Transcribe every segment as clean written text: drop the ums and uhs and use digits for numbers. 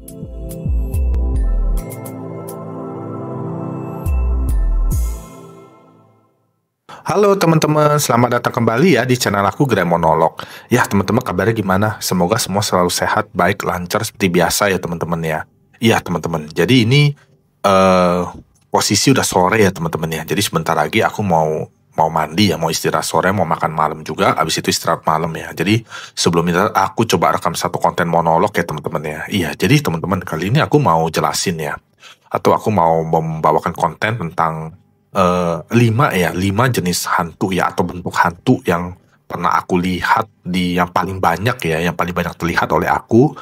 Halo teman-teman, selamat datang kembali ya di channel aku Grand Monolog. Ya teman-teman, kabarnya gimana? Semoga semua selalu sehat, baik, lancar seperti biasa ya teman-teman ya. Iya teman-teman, jadi ini eh posisi udah sore ya teman-teman ya. Jadi sebentar lagi aku mau mau mandi ya, mau istirahat sore, mau makan malam juga, habis itu istirahat malam ya. Jadi sebelum itu aku coba rekam satu konten monolog ya teman-teman ya. Iya, jadi teman-teman kali ini aku mau jelasin ya, atau aku mau membawakan konten tentang lima jenis hantu ya, atau bentuk hantu yang pernah aku lihat di yang paling banyak ya, yang paling banyak terlihat oleh aku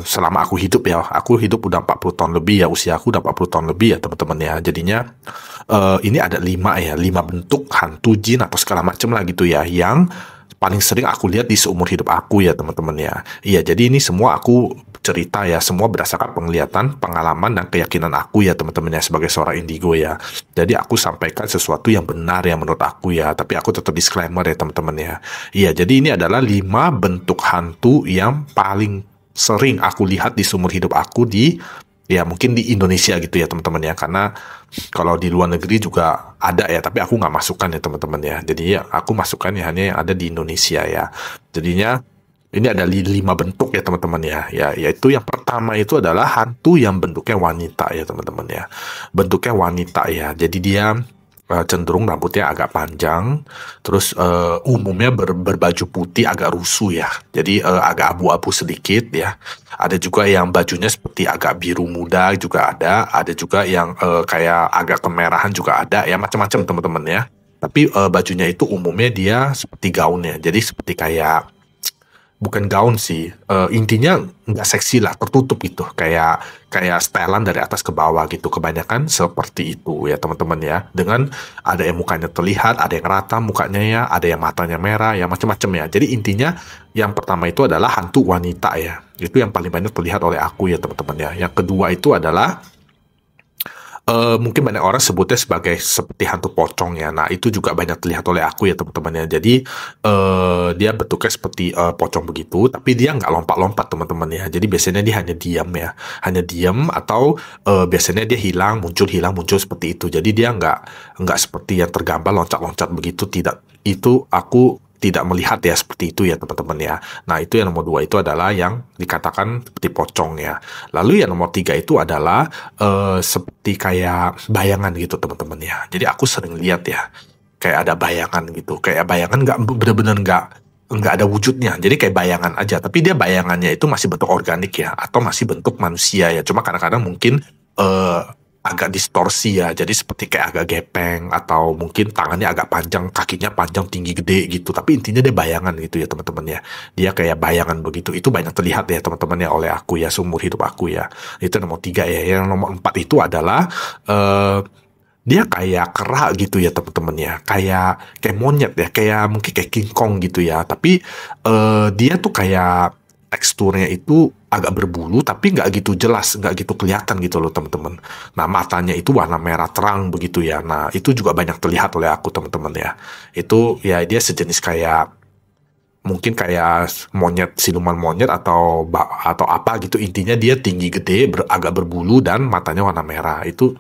selama aku hidup ya. Aku hidup udah 40 tahun lebih ya, usia aku udah 40 tahun lebih ya teman-teman ya. Jadinya ini ada lima bentuk hantu jin atau segala macam lah gitu ya, yang paling sering aku lihat di seumur hidup aku ya teman-teman ya. Iya, jadi ini semua aku cerita ya, semua berdasarkan penglihatan, pengalaman, dan keyakinan aku ya teman-teman ya, sebagai seorang indigo ya. Jadi aku sampaikan sesuatu yang benar ya menurut aku ya, tapi aku tetap disclaimer ya teman-teman ya. Iya, jadi ini adalah 5 bentuk hantu yang paling sering aku lihat di seumur hidup aku di, ya mungkin di Indonesia gitu ya teman-teman ya, karena kalau di luar negeri juga ada ya, tapi aku nggak masukkan ya teman-teman ya. Jadi ya aku masukkan ya hanya yang ada di Indonesia ya. Jadinya ini ada 5 bentuk ya teman-teman ya. Ya, yaitu yang pertama itu adalah hantu yang bentuknya wanita ya teman-teman ya. Bentuknya wanita ya. Jadi dia cenderung rambutnya agak panjang, terus umumnya berbaju putih agak rusuh ya, jadi agak abu-abu sedikit ya. Ada juga yang bajunya seperti agak biru muda juga ada juga yang kayak agak kemerahan juga ada ya, macam-macam teman-teman ya. Tapi bajunya itu umumnya dia seperti gaun ya, jadi seperti kayak, bukan gaun sih, intinya nggak seksi lah, tertutup gitu, kayak kayak setelan dari atas ke bawah gitu, kebanyakan seperti itu ya teman-teman ya, dengan ada yang mukanya terlihat, ada yang rata mukanya ya, ada yang matanya merah ya, macam-macam ya. Jadi intinya yang pertama itu adalah hantu wanita ya, itu yang paling banyak terlihat oleh aku ya teman-teman ya. Yang kedua itu adalah mungkin banyak orang sebutnya sebagai seperti hantu pocong ya. Nah, itu juga banyak terlihat oleh aku ya teman-teman ya. Jadi dia bentuknya seperti pocong begitu, tapi dia nggak lompat-lompat teman-teman ya. Jadi biasanya dia hanya diam ya, hanya diam, atau biasanya dia hilang muncul seperti itu. Jadi dia nggak seperti yang tergambar loncat-loncat begitu, tidak. Itu aku tidak melihat ya seperti itu ya teman-teman ya. Nah, itu yang nomor 2 itu adalah yang dikatakan seperti pocong ya. Lalu yang nomor 3 itu adalah seperti kayak bayangan gitu teman-teman ya. Jadi aku sering lihat ya, kayak ada bayangan gitu, kayak bayangan nggak bener-bener nggak ada wujudnya. Jadi kayak bayangan aja, tapi dia bayangannya itu masih bentuk organik ya, atau masih bentuk manusia ya. Cuma kadang-kadang mungkin eh, agak distorsi ya, jadi seperti kayak agak gepeng, atau mungkin tangannya agak panjang, kakinya panjang, tinggi, gede gitu. Tapi intinya dia bayangan gitu ya teman-teman ya. Dia kayak bayangan begitu. Itu banyak terlihat ya teman-teman ya oleh aku ya, seumur hidup aku ya. Itu nomor 3 ya. Yang nomor 4 itu adalah dia kayak kera gitu ya teman-teman ya, kayak kayak monyet ya, kayak mungkin kayak King Kong gitu ya. Tapi dia tuh kayak teksturnya itu agak berbulu, tapi nggak gitu jelas, nggak gitu kelihatan gitu loh teman-teman. Nah, matanya itu warna merah terang begitu ya. Nah, itu juga banyak terlihat oleh aku teman-teman ya. Itu ya dia sejenis kayak, mungkin kayak monyet, siluman monyet, atau apa gitu. Intinya dia tinggi, gede, agak berbulu, dan matanya warna merah. Itu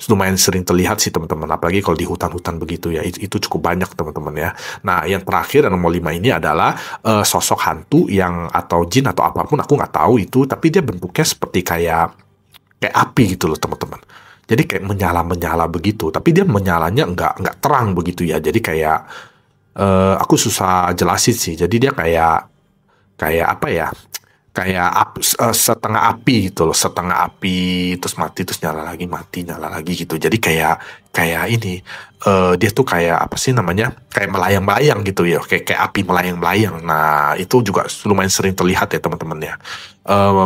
lumayan sering terlihat sih teman-teman, apalagi kalau di hutan-hutan begitu ya. Itu cukup banyak teman-teman ya. Nah, yang terakhir yang nomor 5 ini adalah sosok hantu yang, atau jin atau apapun, aku nggak tahu itu, tapi dia bentuknya seperti kayak kayak api gitu loh teman-teman. Jadi kayak menyala-menyala begitu, tapi dia menyalanya nggak terang begitu ya. Jadi kayak aku susah jelasin sih. Jadi dia kayak kayak apa ya? Kayak setengah api gitu loh, setengah api, terus mati, terus nyala lagi, mati, nyala lagi gitu. Jadi kayak kayak ini, dia tuh kayak apa sih namanya? Kayak melayang-layang gitu ya, kayak api melayang-layang. Nah, itu juga lumayan sering terlihat ya teman-teman ya.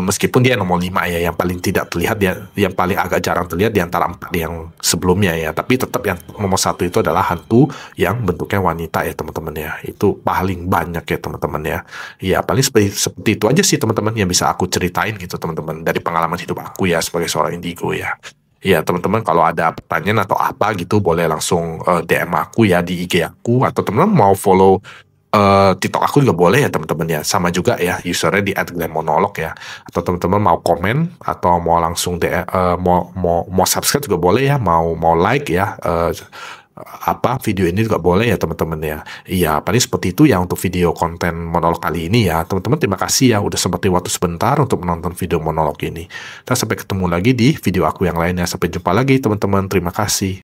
Meskipun dia nomor 5 ya, yang paling tidak terlihat, dia yang paling agak jarang terlihat di antara 4 yang sebelumnya ya. Tapi tetap yang nomor 1 itu adalah hantu yang bentuknya wanita ya teman-teman ya. Itu paling banyak ya teman-teman ya. Ya paling seperti itu aja sih teman-teman yang bisa aku ceritain gitu teman-teman, dari pengalaman hidup aku ya sebagai seorang indigo ya. Ya teman-teman, kalau ada pertanyaan atau apa gitu boleh langsung DM aku ya di IG aku, atau teman-teman mau follow TikTok aku juga boleh ya teman-teman ya. Sama juga ya usernya di @glenmonolog ya. Atau teman-teman mau komen atau mau langsung mau subscribe juga boleh ya, mau like ya. Video ini juga boleh ya teman-teman ya. Iya, paling seperti itu ya untuk video konten monolog kali ini ya. Teman-teman terima kasih ya udah sempetin waktu sebentar untuk menonton video monolog ini. Dan sampai ketemu lagi di video aku yang lainnya. Sampai jumpa lagi teman-teman. Terima kasih.